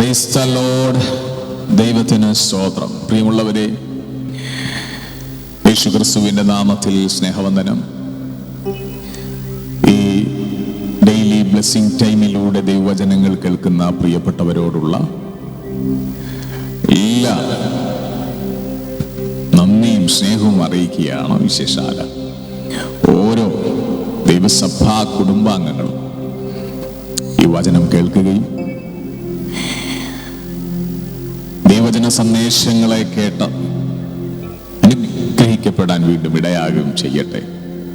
Praise the Lord. ദൈവത്തിന് സ്തോത്രം. പ്രിയമുള്ളവരെ, യേശുക്രിസ്തുവിന്റെ നാമത്തിൽ സ്നേഹവന്ദനം. ഈ ഡെയിലി ബ്ലെസ്സിംഗ് ടൈമിലൂടെ ദൈവവചനങ്ങൾ കേൾക്കുന്ന പ്രിയപ്പെട്ടവരോടുള്ള എല്ലാ നന്ദിയും സ്നേഹവും അറിയിക്കുകയാണ്. വിശേഷാല ഓരോ ദൈവസഭാ കുടുംബാംഗങ്ങളും ഈ വചനം കേൾക്കുകയും ദൈവവചന സന്ദേശങ്ങളെ കേട്ട് അനുഗ്രഹിക്കപ്പെടാൻ വീണ്ടും ഇടയാകുകയും ചെയ്യട്ടെ.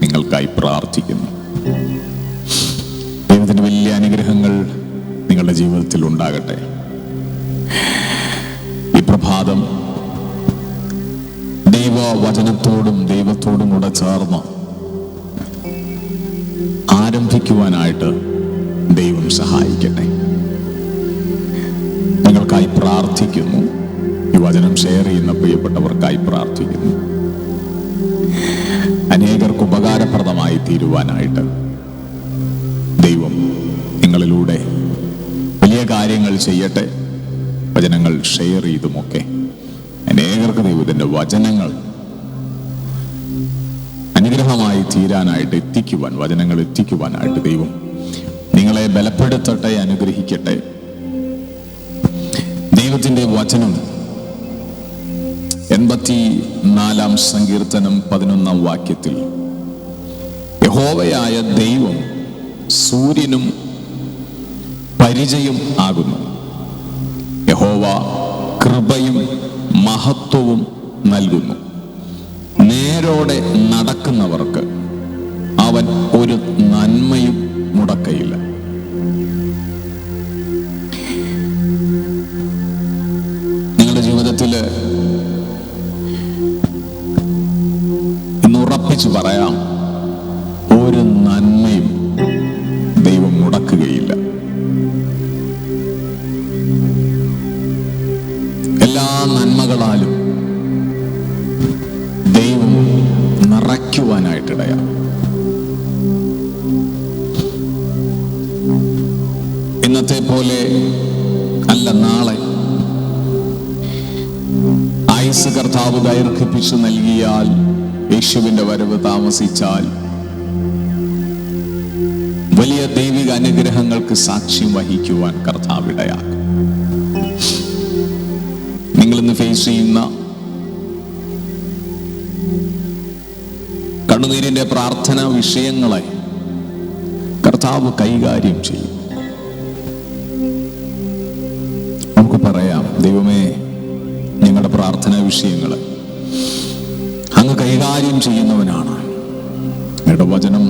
നിങ്ങൾക്കായി പ്രാർത്ഥിക്കുന്നു. ദൈവത്തിന്റെ വലിയ അനുഗ്രഹങ്ങൾ നിങ്ങളുടെ ജീവിതത്തിൽ ഉണ്ടാകട്ടെ. ഈ പ്രഭാതം ദൈവവചനത്തോടും ദൈവത്തോടും കൂടെ ചേർന്ന് ആരംഭിക്കുവാനായിട്ട് ദൈവം സഹായിക്കട്ടെ. നിങ്ങൾക്കായി പ്രാർത്ഥിക്കുന്നു. ഈ വചനം ഷെയർ ചെയ്യുന്ന പ്രിയപ്പെട്ടവർക്കായി പ്രാർത്ഥിക്കുന്നു. അനേകർക്ക് ഉപകാരപ്രദമായി തീരുവാനായിട്ട് ദൈവം നിങ്ങളിലൂടെ വലിയ കാര്യങ്ങൾ ചെയ്യട്ടെ. വചനങ്ങൾ ഷെയർ ചെയ്തുമൊക്കെ അനേകർക്ക് ദൈവത്തിന്റെ വചനങ്ങൾ അനുഗ്രഹമായി തീരാനായിട്ട് വചനങ്ങൾ എത്തിക്കുവാനായിട്ട് ദൈവം നിങ്ങളെ ബലപ്പെടുത്തട്ടെ, അനുഗ്രഹിക്കട്ടെ. ദൈവത്തിന്റെ വചനം 84 സങ്കീർത്തനം 11 വാക്യത്തിൽ, യഹോവയായ ദൈവം സൂര്യനും പരിചയം ആകുന്നു. യഹോവ കൃപയും മഹത്വവും നൽകുന്നു. നേരോടെ നടക്കുന്നവർക്ക് അവൻ ഒരു നന്മയും മുടക്കയില്ല. നിങ്ങളുടെ ജീവിതത്തിൽ ഇന്ന് ഉറപ്പിച്ചു പറയാം, ഒരു നന്മയും ദൈവം മുടക്കുകയില്ല. എല്ലാ നന്മകളാലും ദൈവം നിറയ്ക്കുവാനായിട്ടിടയാണ്. ഇന്നത്തെ പോലെ അല്ല, നാളെ ആയുസ് കർത്താവ് ദൈർഘിപ്പിച്ചു നൽകിയാൽ, യേശുവിന്റെ വരവ് താമസിച്ചാൽ വലിയ ദൈവിക അനുഗ്രഹങ്ങൾക്ക് സാക്ഷ്യം വഹിക്കുവാൻ കർത്താവ് ഇടയാക്കും. നിങ്ങളിന്ന് ഫേസ് ചെയ്യുന്ന കണ്ണുനീരിന്റെ പ്രാർത്ഥനാ വിഷയങ്ങളെ കർത്താവ് കൈകാര്യം ചെയ്യും. നമുക്ക് പറയാം, ദൈവമേ, ഞങ്ങളുടെ പ്രാർത്ഥനാ വിഷയങ്ങളെ അങ്ങ് കൈകാര്യം ചെയ്യുന്നവനാണ്. ഞങ്ങളുടെ വചനം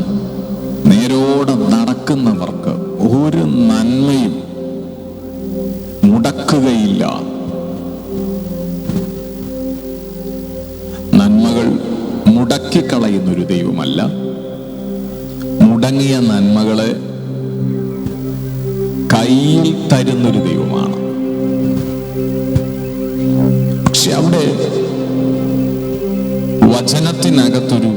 നേരോടെ നടക്കുന്നവർക്ക് ഒരു നന്മയും മുടക്കുകയില്ല. നന്മകൾ മുടക്കിക്കളയുന്നൊരു ദൈവമല്ല, മുടങ്ങിയ നന്മകളെ കയ്യിൽ തരുന്നൊരു ദൈവമാണ്. പക്ഷെ അവിടെ വചനത്തിനകത്തൊരു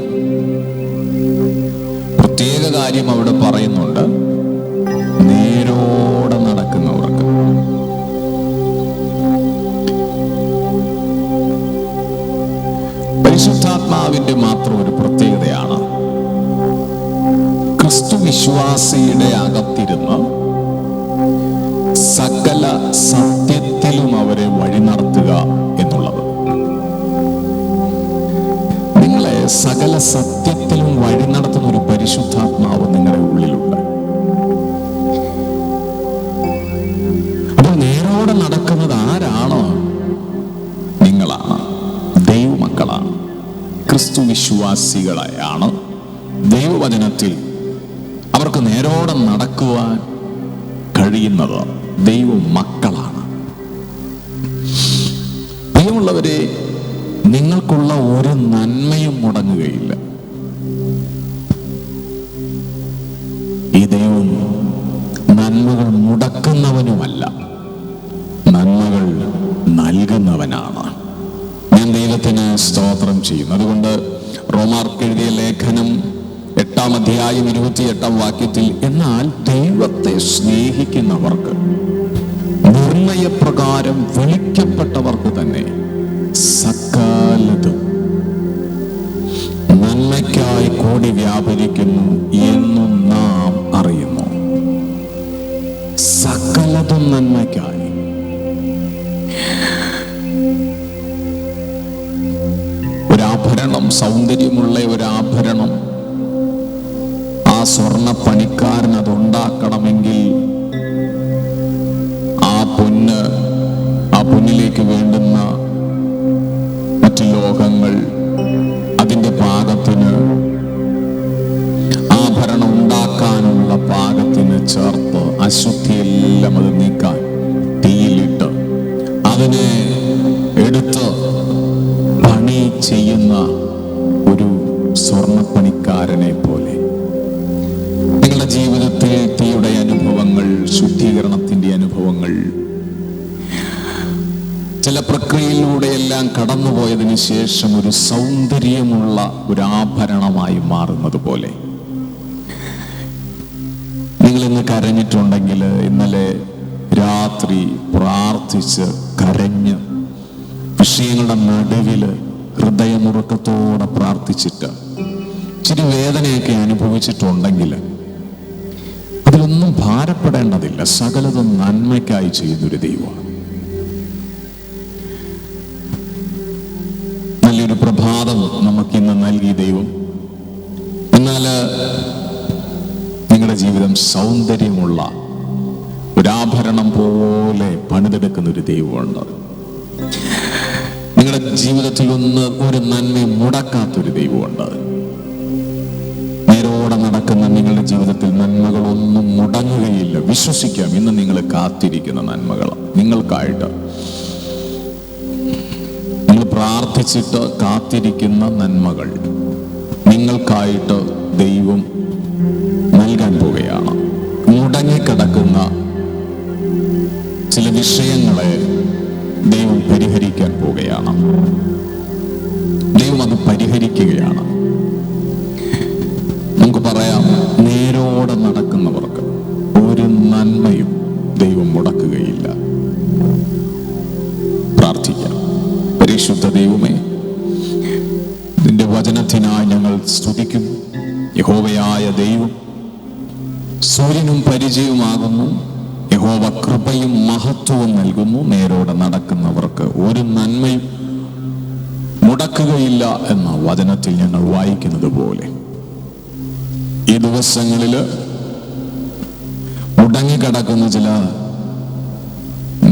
പ്രത്യേക കാര്യം അവിടെ പറയുന്നുണ്ട്. നേരോടെ നടക്കുന്നവർക്ക്. പരിശുദ്ധാത്മാവിന്റെ മാത്രം ഒരു പ്രത്യേകതയാണ്, ക്രിസ്തു വിശ്വാസിയുടെ അകത്തിരുന്ന് സകല സത്യത്തിലും അവരെ വഴി നടത്തുക എന്നുള്ളത്. നിങ്ങളെ സകല സത്യത്തിലും വഴി നടത്തുന്ന ഒരു പരിശുദ്ധാത്മാവ് നിങ്ങളുടെ ഉള്ളിലുണ്ട്. അപ്പോൾ നേരോടെ നടക്കുന്നത് ആരാണ്? നിങ്ങളാണ്, ദൈവമക്കളാണ്, ക്രിസ്തു വിശ്വാസികളെയാണ്. ദൈവവചനത്തിൽ അവർക്ക് നേരോടെ നടക്കുവാൻ കഴിയുന്നത് ദൈവ മക്കളാണ്. പ്രിയമുള്ളവരെ, നിങ്ങൾക്കുള്ള ഒരു നന്മയും മുടങ്ങുകയില്ല. ഈ ദൈവം നന്മകൾ മുടക്കുന്നവനുമല്ല, നന്മകൾ നൽകുന്നവനാണ്. ഞാൻ ദൈവത്തിന് സ്തോത്രം ചെയ്യുന്നു. അതുകൊണ്ട് റോമാർക്ക് എഴുതിയ ലേഖനം 8-ാം അധ്യായം 28-ാം വാക്യത്തിൽ, എന്നാൽ ദൈവത്തെ സ്നേഹിക്കുന്നവർക്ക് നിർണയ ഇപ്രകാരം വിളിക്കപ്പെട്ടവർക്ക് തന്നെ സകലതും നന്മയ്ക്കായി കൂടി വ്യാപരിക്കുന്നു എന്നും നാം അറിയുന്നു. സകലതും നന്മയ്ക്കായി. ഒരാഭരണം, സൗന്ദര്യമുള്ള ഒരാഭരണം ആ സ്വർണ്ണ പണിക്കാരൻ അതുണ്ടാക്കണമെങ്കിൽ ആ പൊന്നിലേക്ക് വേണ്ടുന്ന മറ്റു ലോകങ്ങൾ അതിൻ്റെ പാകത്തിന്, ആഭരണം ഉണ്ടാക്കാനുള്ള പാകത്തിന് ചേർത്ത് അശുദ്ധിയെല്ലാം അത് നീക്കാൻ തീയിലിട്ട് അതിനെ എടുത്ത് പണി ചെയ്യുന്ന ഒരു സ്വർണ്ണപ്പണിക്കാരനെ പോലെ നിങ്ങളുടെ ജീവിതത്തിൽ തീയുടെ അനുഭവങ്ങൾ, ശുദ്ധീകരണത്തിന്റെ അനുഭവങ്ങൾ, ചില പ്രക്രിയയിലൂടെയെല്ലാം കടന്നുപോയതിന് ശേഷം ഒരു സൗന്ദര്യമുള്ള ഒരു ആഭരണമായി മാറുന്നത് പോലെ നിങ്ങൾ ഇന്ന് കരഞ്ഞിട്ടുണ്ടെങ്കിൽ, ഇന്നലെ രാത്രി പ്രാർത്ഥിച്ച് കരഞ്ഞ് വിഷയങ്ങളുടെ നടുവില് ഹൃദയമുറുക്കത്തോടെ പ്രാർത്ഥിച്ചിട്ട് ഇച്ചിരി വേദനയൊക്കെ അനുഭവിച്ചിട്ടുണ്ടെങ്കിൽ അതിലൊന്നും ഭാരപ്പെടേണ്ടതില്ല. സകലതും നന്മയ്ക്കായി ചെയ്യുന്നൊരു ദൈവമാണ്. നല്ലൊരു പ്രഭാതം നമുക്കിന്ന് നൽകി ദൈവം. എന്നാൽ നിങ്ങളുടെ ജീവിതം സൗന്ദര്യമുള്ള ഒരാഭരണം പോലെ പണിതെടുക്കുന്ന ഒരു ദൈവമുണ്ട്. നിങ്ങളുടെ ജീവിതത്തിൽ ഒരു നന്മ മുടക്കാത്തൊരു ദൈവമുണ്ട്. നേരോടെ നടക്കുന്ന നിങ്ങളുടെ ജീവിതത്തിൽ നന്മകളൊന്നും മുടങ്ങുകയില്ല. വിശ്വസിക്കാം, ഇന്ന് നിങ്ങൾ കാത്തിരിക്കുന്ന നന്മകൾ നിങ്ങൾക്കായിട്ട്, നിങ്ങൾ പ്രാർത്ഥിച്ചിട്ട് കാത്തിരിക്കുന്ന നന്മകൾ നിങ്ങൾക്കായിട്ട് ദൈവം നൽകാൻ പോവുകയാണ്. മുടങ്ങിക്കിടക്കുന്ന ചില വിഷയങ്ങളെ ദൈവം പരിഹരിക്കാൻ പോവുകയാണ്. ദൈവം അത് പരിഹരിക്കുകയാണ്. നമുക്ക് പറയാം, നേരോടെ നടക്കുന്നവർക്ക് ഒരു നന്മയും ദൈവം മുടക്കുകയില്ല. പ്രാർത്ഥിക്കാം. പരിശുദ്ധ ദൈവമേ, നിന്റെ വചനത്തിനായി ഞങ്ങൾ സ്തുതിക്കുന്നു. യഹോവയായ ദൈവം സൂര്യനും പരിചയവുമാകുന്നു. യഹോവ കൃപയും മഹത്വവും നൽകുന്നു. നേരോടെ നടക്കുന്നവർക്ക് ഒരു നന്മയും മുടക്കുകയില്ല എന്ന വചനത്തിൽ ഞങ്ങൾ വായിക്കുന്നത് പോലെ ഈ ദിവസങ്ങളില് മുടങ്ങിക്കിടക്കുന്ന ചില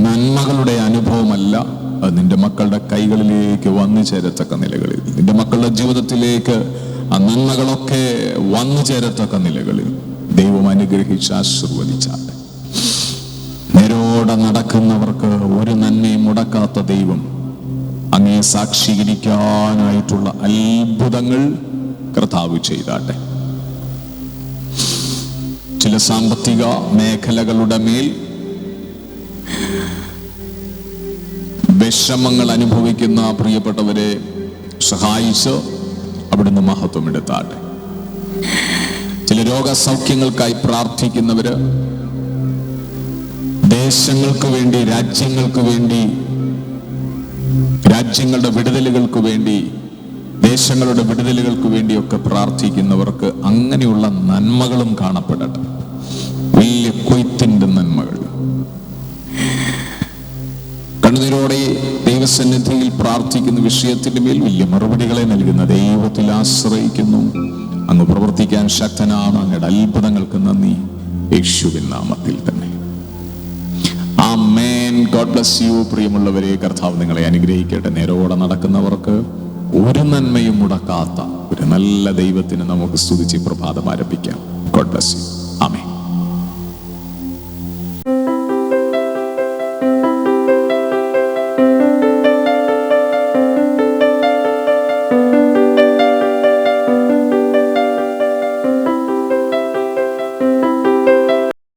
നന്മകളുടെ അനുഭവമല്ല, അത് നിന്റെ മക്കളുടെ കൈകളിലേക്ക് വന്നു ചേരത്തക്ക നിലകളിൽ, നിന്റെ മക്കളുടെ ജീവിതത്തിലേക്ക് ആ നന്മകളൊക്കെ വന്നു ചേരത്തക്ക നിലകളിൽ ദൈവം അനുഗ്രഹിച്ച് ആശീർവദിച്ചാട്ടെ. നേരോടെ നടക്കുന്നവർക്ക് ഒരു നന്മയും മുടക്കാത്ത ദൈവം അങ്ങേ സാക്ഷീകരിക്കാനായിട്ടുള്ള അത്ഭുതങ്ങൾ കർത്താവ് ചെയ്താട്ടെ. ചില സാമ്പത്തിക മേഖലകളുടെ മേൽ വിഷമങ്ങൾ അനുഭവിക്കുന്ന പ്രിയപ്പെട്ടവരെ സഹായിച്ച് അവിടുന്ന് മഹത്വം എടുത്താട്ടെ. ചില രോഗസൗഖ്യങ്ങൾക്കായി പ്രാർത്ഥിക്കുന്നവര്, ദേശങ്ങൾക്ക് വേണ്ടി, രാജ്യങ്ങൾക്ക് വേണ്ടി, രാജ്യങ്ങളുടെ വിടുതലുകൾക്ക് വേണ്ടി, ദേശങ്ങളുടെ വിടുതലുകൾക്ക് വേണ്ടിയൊക്കെ പ്രാർത്ഥിക്കുന്നവർക്ക് അങ്ങനെയുള്ള നന്മകളും കാണപ്പെടട്ടെ. വലിയ കൊയ്ത്തിന്റെ നന്മകൾ കണ്ണുനീരോടെ ദൈവസന്നിധിയിൽ പ്രാർത്ഥിക്കുന്ന വിഷയത്തിന്റെ മേൽ വലിയ മറുപടികളെ നൽകുന്ന ദൈവത്തിൽ ആശ്രയിക്കുന്നു. അങ്ങ് പ്രവർത്തിക്കാൻ ശക്തനാണ്. അങ്ങയുടെ അത്ഭുതങ്ങൾക്ക് നന്ദി, യേശുവിൻ നാമത്തിൽ തന്നെ. ആമേൻ. God bless you. പ്രിയമുള്ളവരെ, കർത്താവ് നിങ്ങളെ അനുഗ്രഹിക്കട്ടെ. നേരോടെ നടക്കുന്നവർക്ക് ഒരു നന്മയും മുടക്കാത്ത ഒരു നല്ല ദൈവത്തിന് നമുക്ക് സ്തുതിച്ച് പ്രഭാതം ആരംഭിക്കാം. God bless U.